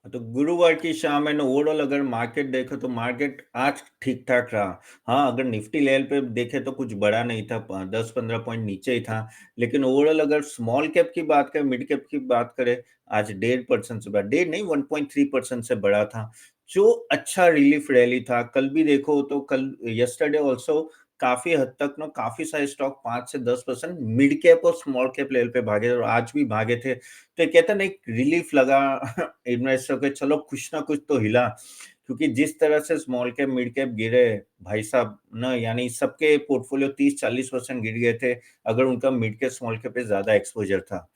तो गुरुवार की शाम एंड ओवरऑल अगर मार्केट देखें तो मार्केट आज ठीक-ठाक रहा। हाँ, अगर निफ्टी लेवल पे देखें तो कुछ बड़ा नहीं था, प 10-15 पॉइंट नीचे ही था। लेकिन ओवरऑल अगर स्मॉल कैप की बात करें, मिड कैप की बात करें, आज 1.5% से बढ़ा, 1.5 नहीं 1.3% से बढ़ा था, जो अच्छा रिलीफ रैली था। कल भी देखो तो कल यस्टरडे ऑल्सो काफ़ी हद तक ना काफ़ी सारे स्टॉक 5 से 10% मिड कैप और स्मॉल कैप लेवल पे भागे और आज भी भागे थे। तो ये कहते हैं ना एक रिलीफ लगा इन्वेस्टर को, चलो कुछ ना कुछ तो हिला, क्योंकि जिस तरह से स्मॉल कैप मिड कैप गिरे भाई साहब ना, यानी सबके पोर्टफोलियो 30-40% गिर गए थे अगर उनका मिड कैप स्मॉल कैप पे ज्यादा एक्सपोजर था।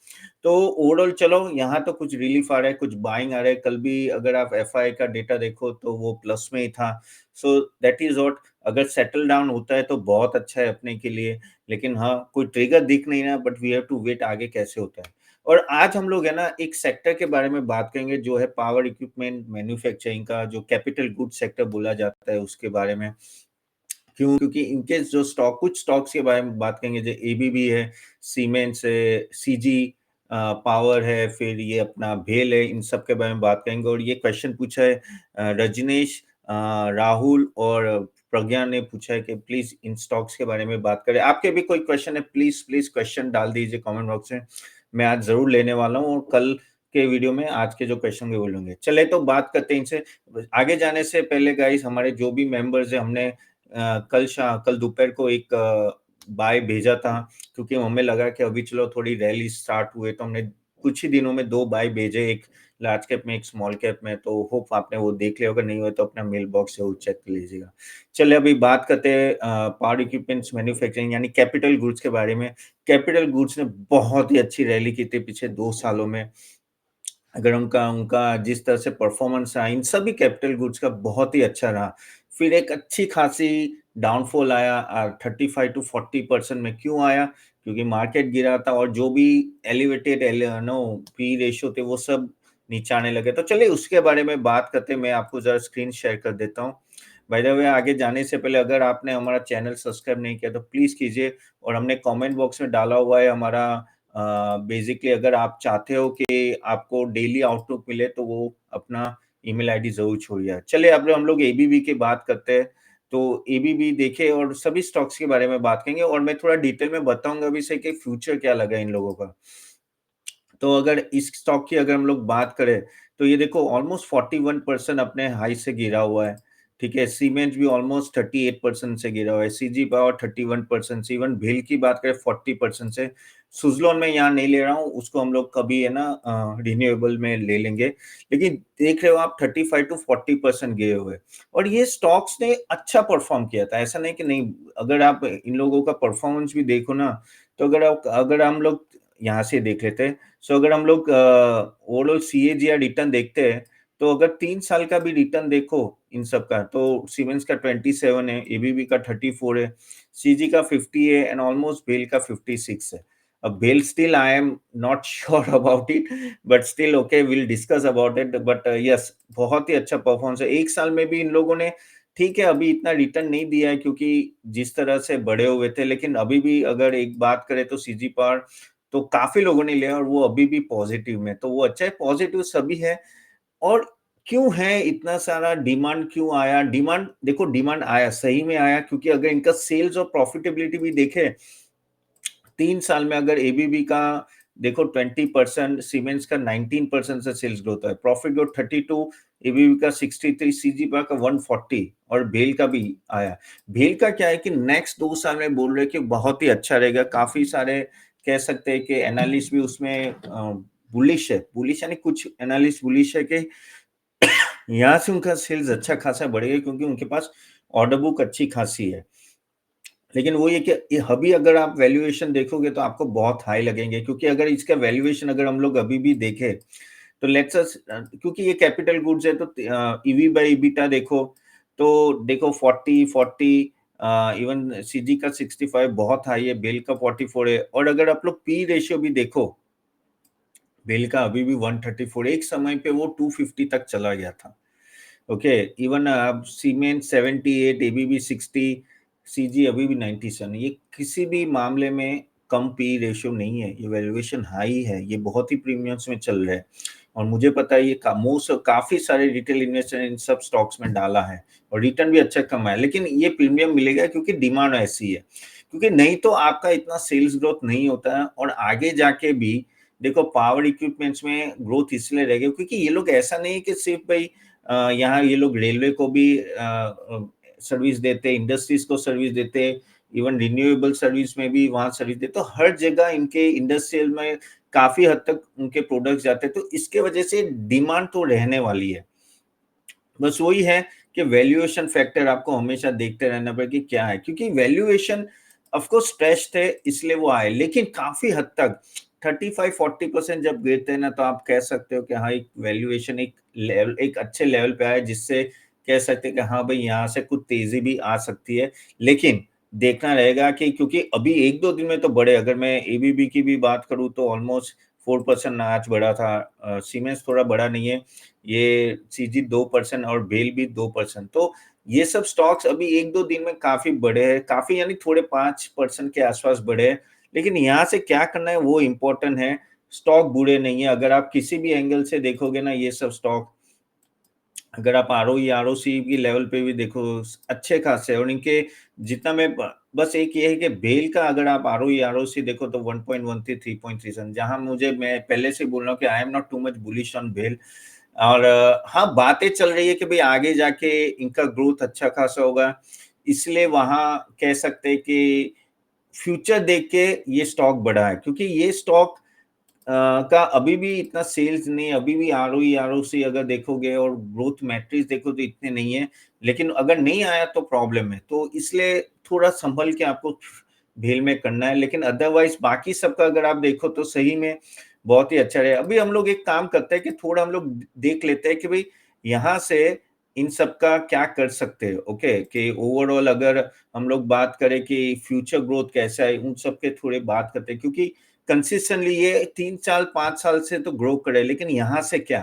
तो ओवरऑल चलो यहाँ तो कुछ रिलीफ आ रहा है, कुछ बाइंग आ रहा है। कल भी अगर आप एफआई का डेटा देखो तो वो प्लस में ही था। सो दैट इज व्हाट, अगर सेटल डाउन होता है तो बहुत अच्छा है अपने के लिए। लेकिन हाँ, कोई ट्रिगर दिख नहीं रहा, but we have to wait आगे कैसे होता है। और आज हम लोग है ना एक सेक्टर के बारे में बात करेंगे जो है पावर इक्विपमेंट मैन्युफैक्चरिंग का, जो कैपिटल गुड्स सेक्टर बोला जाता है उसके बारे में। क्यों? क्योंकि इनके जो स्टॉक, कुछ स्टॉक्स के बारे में बात करेंगे, जो एबीबी है, सीमेंट्स है, सीजी पावर है, फिर ये अपना भेल है, इन सब के बारे में बात करेंगे। और ये क्वेश्चन पूछा है रजनीश, राहुल और प्रज्ञा ने पूछा है कि प्लीज इन स्टॉक्स के बारे में बात करें। आपके भी कोई क्वेश्चन है, प्लीज प्लीज क्वेश्चन डाल दीजिए कमेंट बॉक्स में, मैं आज जरूर लेने वाला हूँ। और कल के वीडियो में आज के जो क्वेश्चन भी बोलूंगे। चले तो बात करते हैं इनसे। आगे जाने से पहले गाइस, हमारे जो भी मेंबर्स है, हमने कल दोपहर को एक बाय भेजा था, क्योंकि हमें लगा कि अभी चलो थोड़ी रैली स्टार्ट हुए तो हमने कुछ ही दिनों में 2 बाय भेजे, एक लार्ज कैप में, एक स्मॉल कैप में। तो होप आपने वो देख लिया होगा, नहीं हुआ तो अपना मेल बॉक्स से वो चेक कर लीजिएगा। चलिए अभी बात करते हैं पावर इक्विपमेंट्स मैन्युफैक्चरिंग यानी कैपिटल गुड्स के बारे में। कैपिटल गुड्स ने बहुत ही अच्छी रैली की थी पिछले 2 सालों में। अगर उनका उनका जिस तरह से परफॉर्मेंस रहा, इन सभी कैपिटल गुड्स का बहुत ही अच्छा रहा। फिर एक अच्छी खासी डाउनफॉल आया 35 टू 40% में। क्यों आया? क्योंकि मार्केट गिरा था और जो भी एलिवेटेड नो पी रेशियो थे वो सब नीचे आने लगे। तो चलिए उसके बारे में बात करते हैं। मैं आपको जरा स्क्रीन शेयर कर देता हूँ। बाय द वे, आगे जाने से पहले अगर आपने हमारा चैनल सब्सक्राइब नहीं किया तो प्लीज कीजिए। और हमने कमेंट बॉक्स में डाला हुआ है हमारा, बेसिकली अगर आप चाहते हो कि आपको डेली आउटलुक मिले तो वो अपना ईमेल आईडी जरूर छोड़िए। चलिए अब हम लोग एबीबी की बात करते हैं। तो एबीबी देखे और सभी स्टॉक्स के बारे में बात करेंगे और मैं थोड़ा डिटेल में बताऊंगा अभी से कि फ्यूचर क्या लगा इन लोगों का। तो अगर इस स्टॉक की अगर हम लोग बात करें तो ये देखो ऑलमोस्ट 41% अपने हाई से गिरा हुआ है। ठीक है, सीमेंट भी ऑलमोस्ट 38% से गिरा हुआ है, सीजी पावर 31% से, इवन भेल की बात करें 40% से। सुजलॉन में यहाँ नहीं ले रहा हूँ, उसको हम लोग कभी है ना रिन्यूएबल में ले लेंगे। लेकिन देख रहे हो आप 35 टू 40% गए हुए। और ये स्टॉक्स ने अच्छा परफॉर्म किया था, ऐसा नहीं कि नहीं। अगर आप इन लोगों का परफॉर्मेंस भी देखो ना, तो अगर हम लोग यहाँ से देख लेते हैं। सो अगर हम लोग ओवरऑल सीएजीआर रिटर्न देखते हैं, तो अगर 3 साल का भी रिटर्न देखो इन सब का, तो सीमेंस का 27 है, एबीबी का 34 है, सीजी का 50 है एंड ऑलमोस्ट बेल का 56 है। अब BEL still I am not sure about it, but still okay, will discuss about it. But yes, बहुत ही अच्छा परफॉर्मेंस है। एक साल में भी इन लोगों ने, ठीक है अभी इतना रिटर्न नहीं दिया है क्योंकि जिस तरह से बढ़े हुए थे, लेकिन अभी भी अगर एक बात करें तो सीजी पावर तो काफ़ी लोगों ने लिया और वो अभी भी पॉजिटिव में, तो वो अच्छा है, पॉजिटिव सभी है। और क्यों है इतना सारा डिमांड, क्यों आया? डिमांड देखो, डिमांड आया, सही में आया, क्योंकि अगर इनका सेल्स और प्रॉफिटेबिलिटी भी देखें, 3 साल में अगर एबीबी का देखो 20%, सीमेंस का 19% से सेल्स ग्रोथ है, प्रॉफिट ग्रोथ 32, एबीबी का 63, सीजी का 140 और भेल का भी आया। भेल का क्या है कि नेक्स्ट 2 साल में बोल रहे हैं कि बहुत ही अच्छा रहेगा। काफ़ी सारे कह सकते हैं कि एनालिस्ट भी उसमें बुलिश है। बुलिश यानी कुछ एनालिस्ट बुलिश है कि यहाँ से उनका सेल्स अच्छा खासा बढ़ेगा क्योंकि उनके पास ऑर्डर बुक अच्छी खासी है। लेकिन वो ये कि ये अभी अगर आप वैल्यूएशन देखोगे तो आपको बहुत हाई लगेंगे, क्योंकि अगर इसका वैल्यूएशन अगर हम लोग अभी भी देखें तो लेट्स अस, क्योंकि ये कैपिटल गुड्स है तो ईवी बाय ईबिटा देखो, तो देखो 40 इवन सीजी का 65 बहुत हाई है, बेल का 44 है। और अगर आप लोग पी रेशियो भी देखो, बेल का अभी भी 134, एक समय पे वो 250 तक चला गया था। Okay, even cement 78, ABB 60, CG अभी भी 97। ये किसी भी मामले में कम पी रेशियो नहीं है, ये वैल्यूएशन हाई है, ये बहुत ही प्रीमियम्स में चल रहा है। और मुझे पता है ये काफ़ी सारे रिटेल इन्वेस्टर इन सब स्टॉक्स में डाला है और रिटर्न भी अच्छा कमाया है, लेकिन ये प्रीमियम मिलेगा क्योंकि डिमांड ऐसी है। क्योंकि नहीं तो आपका इतना सेल्स ग्रोथ नहीं होता है और आगे जाके भी देखो पावर इक्विपमेंट्स में ग्रोथ इसलिए रहेगी क्योंकि ये लोग ऐसा नहीं है कि सिर्फ भाई यहाँ ये लोग रेलवे को भी सर्विस देते, इंडस्ट्रीज को सर्विस देते, इवन रिन्यूएबल सर्विस में भी वहां सर्विस देते, तो हर जगह इनके इंडस्ट्रियल में काफी हद तक उनके प्रोडक्ट्स जाते हैं, तो इसके वजह से डिमांड तो रहने वाली है। बस वही है कि वैल्यूएशन फैक्टर आपको हमेशा देखते रहना पड़ेगा कि क्या है, क्योंकि वैल्यूएशन ऑफ कोर्स स्ट्रेस्ड है इसलिए वो आए, लेकिन काफी हद तक 35-40% जब गिरते हैं ना, तो आप कह सकते हो कि हाँ एक वैल्यूएशन एक लेवल, एक अच्छे लेवल पे आए, जिससे कह सकते हैं कि हाँ भाई यहाँ से कुछ तेजी भी आ सकती है। लेकिन देखना रहेगा कि क्योंकि अभी 1-2 दिन में तो बढ़े, अगर मैं एबीबी की भी बात करूँ तो ऑलमोस्ट 4% आज बढ़ा था, सीमेंस थोड़ा बढ़ा नहीं है, ये सीजी 2% और बेल भी 2%। तो ये सब स्टॉक्स अभी 1-2 दिन में काफ़ी बढ़े हैं, काफ़ी यानी थोड़े 5% के आसपास बढ़े हैं। लेकिन यहाँ से क्या करना है वो इम्पोर्टेंट है, स्टॉक बुरे नहीं है। अगर आप किसी भी एंगल से देखोगे ना ये सब स्टॉक, अगर आप आरओई, आरओसी की लेवल पे भी देखो अच्छे खासे और इनके जितना मैं बस एक ये है कि बेल का अगर आप आरओई, आरओसी देखो तो 1.13, 3.37, जहाँ मुझे मैं पहले से बोल रहा हूँ कि I am not too much bullish on BEL. और हाँ, बातें चल रही है कि भाई आगे जाके इनका ग्रोथ अच्छा खासा होगा, इसलिए वहाँ कह सकते हैं कि फ्यूचर देख के ये स्टॉक बढ़ा है, क्योंकि ये स्टॉक का अभी भी इतना सेल्स नहीं, अभी भी आरओई, आरओसी अगर देखोगे और ग्रोथ मैट्रिक्स देखो तो इतने नहीं है, लेकिन अगर नहीं आया तो प्रॉब्लम है, तो इसलिए थोड़ा संभल के आपको भेल में करना है, लेकिन अदरवाइज बाकी सबका अगर आप देखो तो सही में बहुत ही अच्छा है। अभी हम लोग एक काम करते हैं कि थोड़ा हम लोग देख लेते हैं कि भाई यहाँ से इन सब का क्या कर सकते हैं, ओके, कि ओवरऑल अगर हम लोग बात करें कि फ्यूचर ग्रोथ कैसा है, उन सब के थोड़े बात करते हैं, क्योंकि कंसिस्टेंटली ये 3 साल 5 साल से तो ग्रो करे, लेकिन यहाँ से क्या?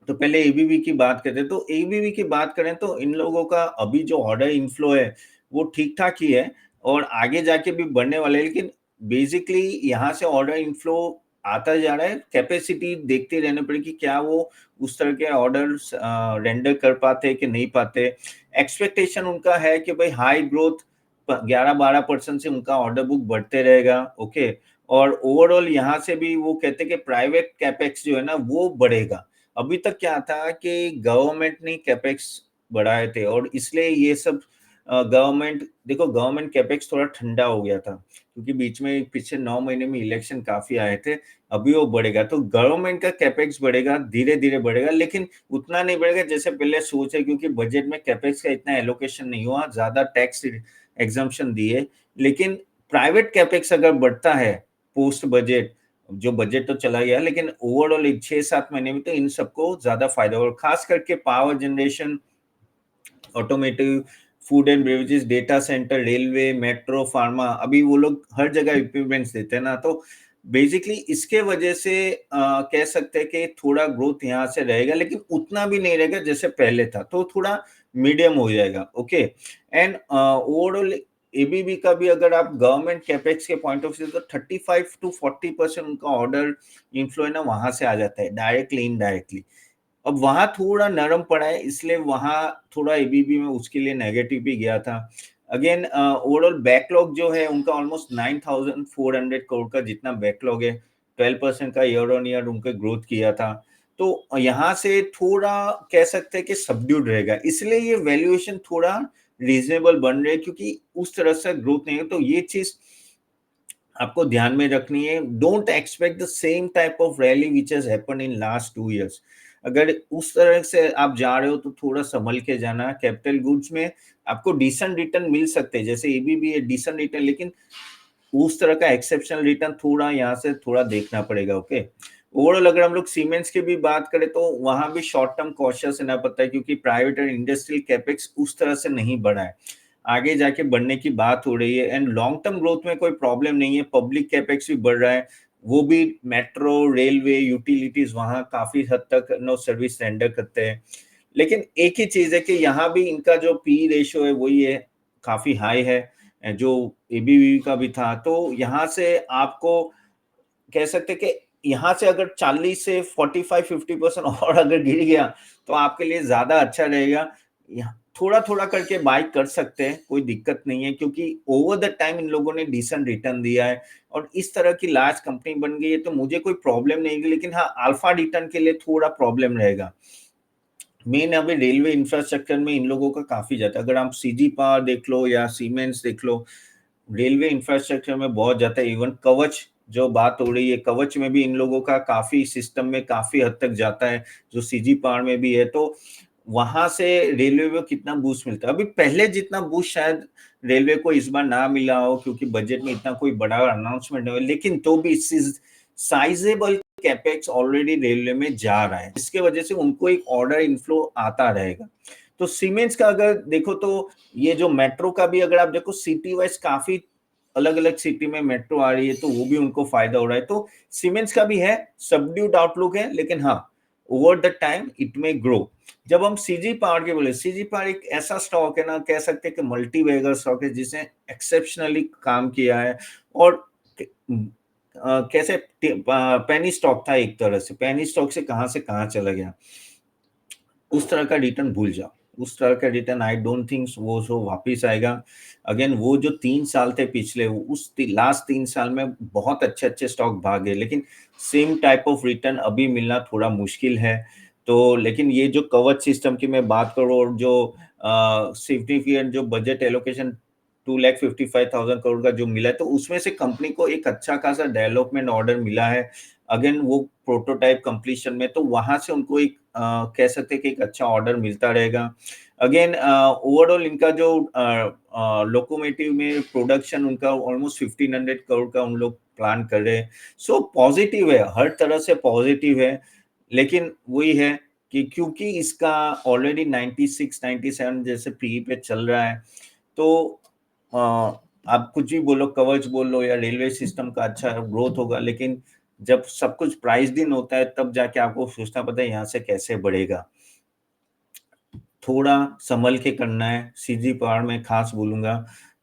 तो पहले एबीबी की बात करते हैं, तो एबीबी की बात करें तो इन लोगों का अभी जो ऑर्डर इनफ्लो है वो ठीक-ठाक ही है और आगे जाके भी बढ़ने वाले हैं, लेकिन बेसिकली यहाँ से ऑर्डर इनफ्लो आता जा रहा है, कैपेसिटी देखते रहना पड़ेगी क्या वो उस तरह के ऑर्डर्स रेंडर कर पाते हैं कि नहीं पाते। एक्सपेक्टेशन उनका है कि भाई हाई ग्रोथ 11-12% से उनका ऑर्डर बुक बढ़ते रहेगा, ओके, और ओवरऑल यहाँ से भी वो कहते हैं कि प्राइवेट कैपेक्स जो है ना वो बढ़ेगा। अभी तक क्या था कि गवर्नमेंट ने कैपेक्स बढ़ाए थे और इसलिए ये सब गवर्नमेंट देखो गवर्नमेंट कैपेक्स थोड़ा ठंडा हो गया था, क्योंकि बीच में पिछले 9 महीने में इलेक्शन काफ़ी आए थे, अभी वो बढ़ेगा। तो गवर्नमेंट का कैपेक्स बढ़ेगा, धीरे-धीरे बढ़ेगा, लेकिन उतना नहीं बढ़ेगा जैसे पहले सोच है, क्योंकि बजट में कैपेक्स का इतना एलोकेशन नहीं हुआ, ज़्यादा टैक्स एग्जम्पशन दिए। लेकिन प्राइवेट कैपेक्स अगर बढ़ता है पोस्ट बजट, जो बजट तो चला गया, लेकिन ओवरऑल एक 6-7 महीने में तो इन सबको ज़्यादा फ़ायदा होगा, खास करके power generation, automotive, food and beverages, data centre, railway, metro, pharma, अभी वो लोग हर जगह इक्विपमेंट्स देते हैं ना, तो बेसिकली इसके वजह से कह सकते हैं कि थोड़ा ग्रोथ यहाँ से रहेगा, लेकिन उतना भी नहीं रहेगा जैसे पहले था, तो थोड़ा मीडियम हो जाएगा, ओके। एंड ओवरऑल एबीबी का भी अगर आप गवर्नमेंट कैपेक्स के पॉइंट ऑफ व्यू तो 35-40% उनका ऑर्डर इन्फ्लो है ना वहां से आ जाता है, डायरेक्टली इनडायरेक्टली। अब वहाँ थोड़ा नरम पड़ा है, इसलिए वहाँ थोड़ा एबीबी में उसके लिए नेगेटिव भी गया था। अगेन ओवरऑल बैकलॉग जो है उनका ऑलमोस्ट 9,400 करोड़ का जितना बैकलॉग है, 12% का ईयर ऑन ईयर उनका ग्रोथ किया था। तो यहाँ से थोड़ा कह सकते हैं कि सबड्यूड रहेगा, इसलिए ये वैल्यूएशन थोड़ा रीजनेबल बन रहे हैं, क्योंकि उस तरह से ग्रोथ नहीं है, तो ये चीज आपको ध्यान में रखनी है। Don't expect the same type of rally which has happened in last 2 years. अगर उस तरह से आप जा रहे हो तो थोड़ा संभल के जाना। कैपिटल गुड्स में आपको डिसेंट रिटर्न मिल सकते हैं, जैसे एबीबी है डिसेंट रिटर्न, लेकिन उस तरह का एक्सेप्शनल रिटर्न थोड़ा यहाँ से थोड़ा देखना पड़ेगा, ओके। ओवरऑल अगर हम लोग सीमेंट्स की भी बात करें तो वहां भी शॉर्ट टर्म कॉशियस रहना पड़ता है, क्योंकि प्राइवेट और इंडस्ट्रियल कैपेक्स उस तरह से नहीं बढ़ा है, आगे जाके बढ़ने की बात हो रही है। एंड लॉन्ग टर्म ग्रोथ में कोई प्रॉब्लम नहीं है, पब्लिक कैपेक्स भी बढ़ रहा है, वो भी मेट्रो, रेलवे, यूटिलिटीज वहां काफी हद तक नो सर्विस रेंडर करते हैं। लेकिन एक ही चीज है कि यहाँ भी इनका जो पी रेशियो है वही है, काफी हाई है, जो एबीवी का भी था, तो यहाँ से आपको कह सकते कि यहाँ से अगर 40 से 45-50% और अगर गिर गया तो आपके लिए ज्यादा अच्छा रहेगा। थोड़ा थोड़ा करके बाय कर सकते हैं, कोई दिक्कत नहीं है, क्योंकि ओवर द टाइम इन लोगों ने डिसेंट रिटर्न दिया है और इस तरह की लार्ज कंपनी बन गई है, तो मुझे कोई प्रॉब्लम नहीं है। लेकिन हाँ, अल्फा रिटर्न के लिए थोड़ा प्रॉब्लम रहेगा। मेन अभी रेलवे इंफ्रास्ट्रक्चर में इन लोगों का काफी ज्यादा, अगर आप सीजी पावर देख लो या सीमेंस देख लो, रेलवे इंफ्रास्ट्रक्चर में बहुत जाता है। इवन कवच जो बात हो रही है, कवच में भी इन लोगों का काफी सिस्टम में काफी हद तक जाता है, जो सीजी पावर में भी है। तो वहां से रेलवे में कितना बूस्ट मिलता है, अभी पहले जितना बूस्ट शायद रेलवे को इस बार ना मिला हो, क्योंकि बजट में इतना कोई बड़ा अनाउंसमेंट नहीं हुआ, लेकिन तो भी साइजेबल कैपेक्स ऑलरेडी रेलवे में जा रहा है, जिसके वजह से उनको एक ऑर्डर इनफ्लो आता रहेगा। तो सीमेंट्स का अगर देखो तो ये जो मेट्रो का भी अगर आप देखो, सिटी वाइज काफी अलग अलग सिटी में मेट्रो आ रही है, तो वो भी उनको फायदा हो रहा है। तो सीमेंट्स का भी है, सबड्यूड आउटलुक है, लेकिन हाँ, ओवर द टाइम इट में ग्रो। जब हम सीजी पावर के बोले, सीजी पावर एक ऐसा स्टॉक है ना, कह सकते हैं कि मल्टी बैगर स्टॉक है, जिसने एक्सेप्शनली काम किया है। और कैसे पेनी स्टॉक था, एक तरह से पेनी स्टॉक से कहां चला गया, उस तरह का रिटर्न भूल जाओ। उस तरह का रिटर्न आई डोंट थिंक वो जो वापिस आएगा। अगेन वो जो 3 साल थे पिछले, उस लास्ट 3 साल में बहुत अच्छे अच्छे स्टॉक भागे, लेकिन सेम टाइप ऑफ रिटर्न अभी मिलना थोड़ा मुश्किल है। तो लेकिन ये जो कवच सिस्टम की मैं बात करूँ, और जो सिग्निफिकेंट जो बजट एलोकेशन 2,55,000 करोड़ का जो मिला है, तो उसमें से कंपनी को एक अच्छा खासा डेवलपमेंट ऑर्डर मिला है। अगेन वो प्रोटोटाइप कंप्लीशन में, तो वहां से उनको एक कह सकते हैं कि एक अच्छा ऑर्डर मिलता रहेगा। अगेन ओवरऑल इनका जो लोकोमोटिव में प्रोडक्शन उनका ऑलमोस्ट 1,500 करोड़ का उन लोग प्लान कर रहे हैं। सो पॉजिटिव है, हर तरह से पॉजिटिव है। लेकिन वही है कि क्योंकि इसका ऑलरेडी 96-97 जैसे पी पे चल रहा है, तो आप कुछ भी बोलो, कवच बोल लो या रेलवे सिस्टम का अच्छा ग्रोथ होगा, लेकिन जब सब कुछ प्राइस दिन होता है, तब जाके आपको सोचना पड़ता है यहाँ से कैसे बढ़ेगा। थोड़ा संभल के करना है, सीजी पावर में खास बोलूंगा,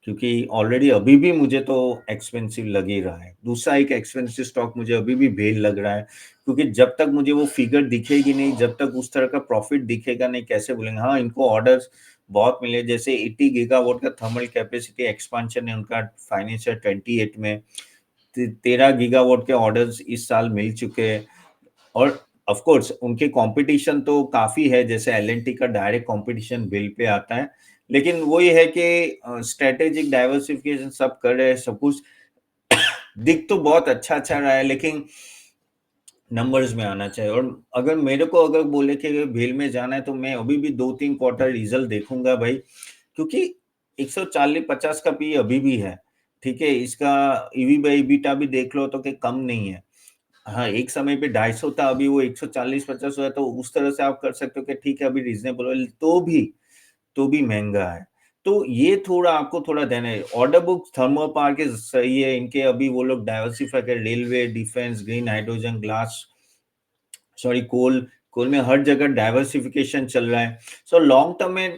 क्योंकि ऑलरेडी अभी भी मुझे तो एक्सपेंसिव लग ही रहा है। दूसरा एक एक्सपेंसिव स्टॉक मुझे अभी भी भेल लग रहा है, क्योंकि जब तक मुझे वो फिगर दिखेगी नहीं, जब तक उस तरह का प्रॉफिट दिखेगा नहीं, कैसे बोलेंगे। हाँ, इनको ऑर्डर्स बहुत मिले, जैसे 80 गीगावाट का थर्मल कैपेसिटी एक्सपांशन है उनका फाइनेंशियल 28 में, 13 गीगावाट के ऑर्डर्स इस साल मिल चुके हैं। और ऑफ कोर्स उनके कंपटीशन तो काफी है, जैसे एलएनटी का डायरेक्ट कंपटीशन बिल पे आता है, लेकिन वो ये है कि स्ट्रेटेजिक डाइवर्सिफिकेशन सब कर रहे हैं, सब कुछ दिख तो बहुत अच्छा अच्छा रहा है, लेकिन नंबर्स में आना चाहिए। और अगर मेरे को अगर बोले कि भेल में जाना है, तो मैं अभी भी 2-3 क्वार्टर रिजल्ट देखूंगा भाई, क्योंकि 140-50 का पी अभी भी है। ठीक है, इसका ईवी बाई ईबिटा भी देख लो तो कि कम नहीं है। हाँ, एक समय पे 250 था, अभी वो 140-50 हुआ है, तो उस तरह से आप कर सकते हो कि ठीक है, अभी रीजनेबल है, तो भी महंगा है। तो ये थोड़ा आपको थोड़ा देना है। ऑर्डर बुक थर्मल पावर के सही है इनके, अभी वो लोग डाइवर्सिफाई कर, railway, defence, green hydrogen, glass, sorry coal में हर जगह डाइवर्सिफिकेशन चल रहा है। सो लॉन्ग टर्म में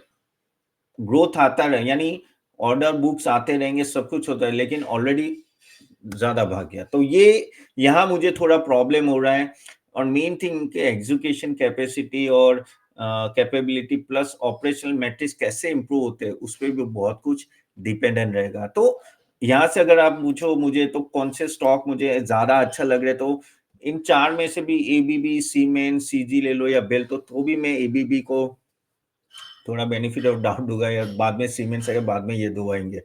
ग्रोथ आता रहे, यानी ऑर्डर बुक्स आते रहेंगे, सब कुछ होता है, लेकिन ऑलरेडी ज्यादा भाग गया, तो ये यहाँ मुझे थोड़ा प्रॉब्लम हो रहा है। और मेन थिंग के एग्जीक्यूशन कैपेसिटी और कैपेबिलिटी प्लस ऑपरेशनल मैट्रिक्स कैसे इंप्रूव होते हैं, उस पर भी बहुत कुछ डिपेंडेंट रहेगा। तो यहाँ से अगर आप पूछो मुझे, तो कौन से स्टॉक मुझे ज्यादा अच्छा लग रहा है, तो इन चार में से भी एबीबी, सीमेंट, सीजी ले लो या बेल, तो भी मैं एबीबी को थोड़ा बेनिफिट ऑफ डाउट दूंगा, या बाद में सीमेंट्स आएगा, बाद में ये दो आएंगे।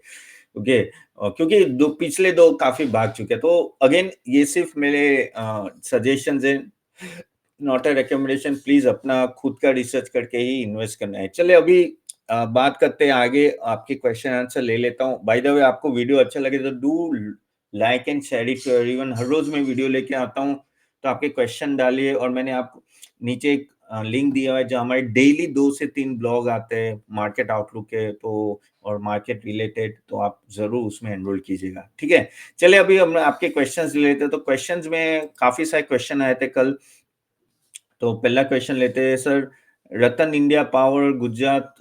ओके, क्योंकि पिछले दो काफी भाग चुके हैं। तो अगेन ये सिर्फ मेरे सजेशंस है, नॉट अ रिकमेंडेशन। प्लीज अपना खुद का रिसर्च करके ही इन्वेस्ट करना है। चले अभी बात करते हैं आगे, आपके क्वेश्चन आंसर ले लेता हूँ। बाय द वे, आपको वीडियो अच्छा लगे तो do like and share it to everyone. हर रोज मैं वीडियो लेके आता हूँ, तो आपके क्वेश्चन डालिए, और मैंने आपको नीचे एक लिंक दिया हुआ है, जहाँ हमारे डेली 2 से 3 ब्लॉग आते हैं मार्केट आउटलुक के, तो और मार्केट रिलेटेड, तो आप जरूर उसमें एनरोल कीजिएगा। ठीक है, चलिए अभी हम आपके क्वेश्चंस ले लेते हैं। तो क्वेश्चंस में काफी सारे क्वेश्चन आए थे कल, तो पहला क्वेश्चन लेते हैं sir. Ratan India Power Gujarat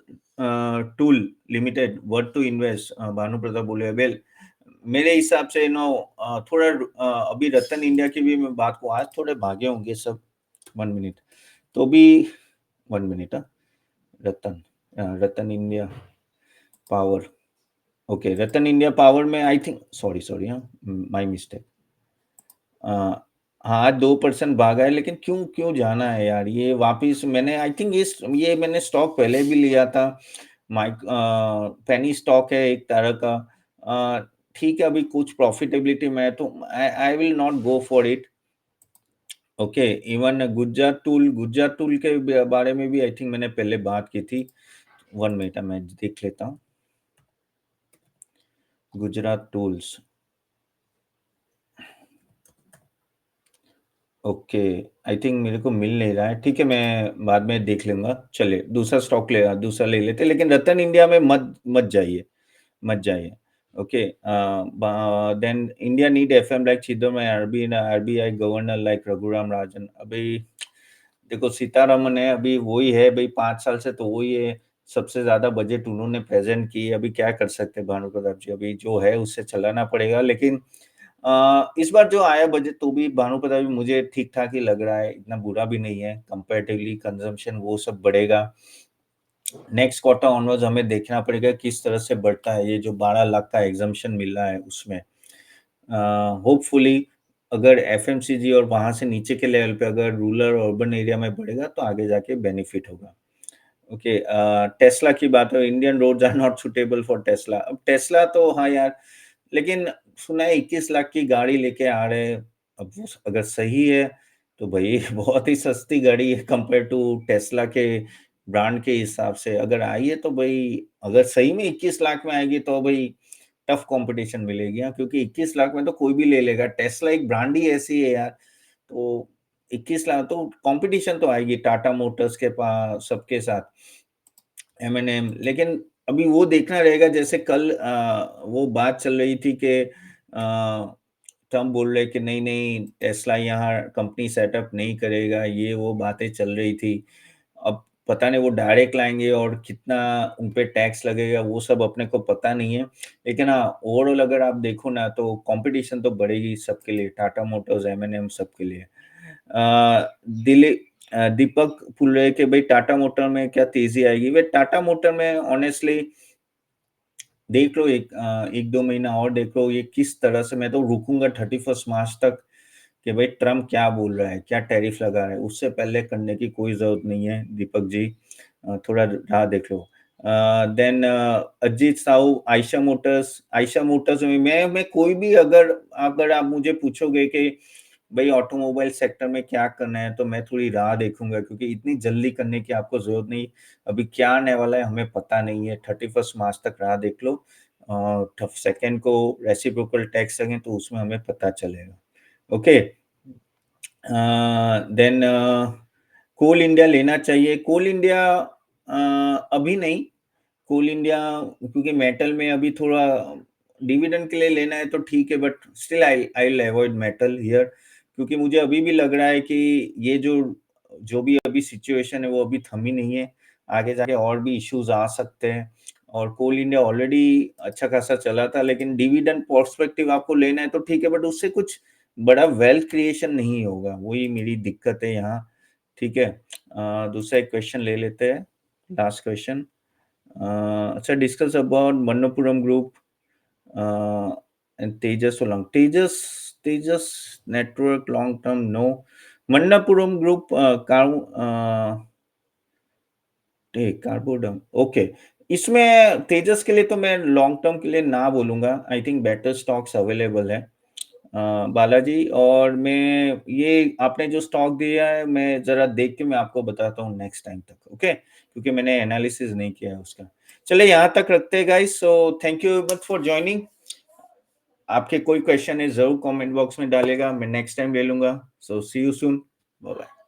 Tool Limited worth to invest, Bhanu Pratap बोले। वेल, मेरे हिसाब से थोड़ा अभी रतन इंडिया की भी मैं बात को, आज थोड़े भागे होंगे सब। 1 मिनट तो भी, 1 मिनट। रतन रतन इंडिया पावर, ओके, रतन इंडिया पावर में आई थिंक, सॉरी सॉरी, हाँ, माय मिस्टेक। हाँ, 2% भागा है, लेकिन क्यों क्यों जाना है यार? ये वापिस मैंने आई थिंक ये मैंने स्टॉक पहले भी लिया था। माइक पेनी स्टॉक है एक तरह का। ठीक है, अभी कुछ प्रॉफिटेबिलिटी में है तो I I will not go for it. Okay, even गुज्जा टूल के बारे में भी आई थिंक मैंने पहले बात की थी। 1 मिनट, मैं देख लेता हूँ। Gujarat tools, okay, I think मेरे को मिल नहीं रहा है। ठीक है, मैं बाद में देख लूंगा। चलिए, दूसरा ले लेते, लेकिन रतन इंडिया में मत मत जाइए, मत जाइए। Okay, then India need FM like Chidambaram, RBI governor like Raghuram Rajan. अभी देखो, सीतारमन है, अभी वही है भाई, 5 साल से तो वही है। सबसे ज्यादा बजट उन्होंने प्रेजेंट की। अभी क्या कर सकते हैं भानु प्रताप जी, अभी जो है उससे चलाना पड़ेगा। लेकिन इस बार जो आया बजट, तो भी भानु प्रताप जी मुझे ठीक ठाक ही लग रहा है, इतना बुरा भी नहीं है। कंपैरेटिवली कंजम्पशन वो सब बढ़ेगा। नेक्स्ट क्वार्टर ऑनवर्ड्स हमें देखना पड़ेगा किस तरह से बढ़ता है। ये जो 12 लाख का एग्जम्पशन मिल रहा है उसमें होपफुली अगर एफएमसीजी और वहां से नीचे के लेवल पे अगर रूरल और अर्बन एरिया में बढ़ेगा तो आगे जाके बेनिफिट होगा। ओके, टेस्ला की बात है, Indian roads are not suitable for Tesla. अब टेस्ला तो हाँ यार, लेकिन सुना है 21 लाख की गाड़ी लेके आ रहे हैं। अब वो अगर सही है तो भाई बहुत ही सस्ती गाड़ी है कंपेयर टू टेस्ला के ब्रांड के हिसाब से। अगर आई है तो भाई, अगर सही में 21 लाख में आएगी तो भाई टफ कंपटीशन मिलेगी। हाँ, क्योंकि 21 लाख में तो कोई भी ले लेगा। टेस्ला एक ब्रांड ही ऐसी है यार। तो 21 लाख तो कंपटीशन तो आएगी टाटा मोटर्स के पास, सबके साथ, एम लेकिन अभी वो देखना रहेगा। जैसे कल वो बात चल रही थी कि ट्रम्प बोल रहे कि नहीं नहीं, टेस्ला यहाँ कंपनी सेटअप नहीं करेगा, ये वो बातें चल रही थी। अब पता नहीं वो डायरेक्ट लाएंगे और कितना उन पे टैक्स लगेगा, वो सब अपने को पता नहीं है। लेकिन हाँ, ओवरऑल अगर आप देखो ना तो कंपटीशन तो बढ़ेगी सबके लिए, टाटा मोटर्स, एम सबके लिए। दीपक पूछ रहे कि भाई टाटा मोटर में क्या तेजी आएगी? वे टाटा मोटर में ऑनेस्टली देख लो, 1-2 महीना और देख लो, ये किस तरह से। मैं तो रुकूंगा 31 मार्च तक कि भाई ट्रम्प क्या बोल रहा है, क्या टैरिफ लगा रहा है। उससे पहले करने की कोई जरूरत नहीं है दीपक जी, थोड़ा राह देख लो। देन अजीत साहू, आयशा मोटर्स में मैं कोई भी, अगर अगर आप मुझे पूछोगे कि भाई ऑटोमोबाइल सेक्टर में क्या करना है, तो मैं थोड़ी राह देखूंगा, क्योंकि इतनी जल्दी करने की आपको जरूरत नहीं। अभी क्या आने वाला है हमें पता नहीं है। 31 मार्च तक राह देख लो। सेकेंड को रेसिप्रोकल टैक्स लगे तो उसमें हमें पता चलेगा। ओके, देन कोल इंडिया लेना चाहिए। कोल इंडिया अभी नहीं। कोल इंडिया, क्योंकि मेटल में अभी थोड़ा डिविडेंड के लिए लेना है तो ठीक है, but still I I will avoid metal here. क्योंकि मुझे अभी भी लग रहा है कि ये जो जो भी अभी सिचुएशन है वो अभी थमी नहीं है। आगे जाके और भी इश्यूज आ सकते हैं। और कोल इंडिया ऑलरेडी अच्छा खासा चला था, लेकिन डिविडेंड पर्सपेक्टिव आपको लेना है तो ठीक है, बट उससे कुछ बड़ा वेल्थ क्रिएशन नहीं होगा, वही मेरी दिक्कत है यहाँ। ठीक है, दूसरा एक क्वेश्चन ले लेते हैं, लास्ट क्वेश्चन। अच्छा, discuss about Manappuram group and Tejas सोलंग। Tejas network long term no. Manappuram group Carborundum, okay. इसमें तेजस के लिए तो मैं लॉन्ग टर्म के लिए ना बोलूंगा। I think better stocks available है बालाजी। और मैं ये आपने जो स्टॉक दिया है, मैं जरा देख के मैं आपको बताता हूँ नेक्स्ट टाइम तक, ओके, क्योंकि मैंने एनालिसिस नहीं किया है उसका। चलिए, यहाँ तक रखते हैं guys. So thank you much for joining. आपके कोई क्वेश्चन है जरूर कमेंट बॉक्स में डालेगा, मैं नेक्स्ट टाइम ले लूंगा। सो सी यू सून, बाय बाय।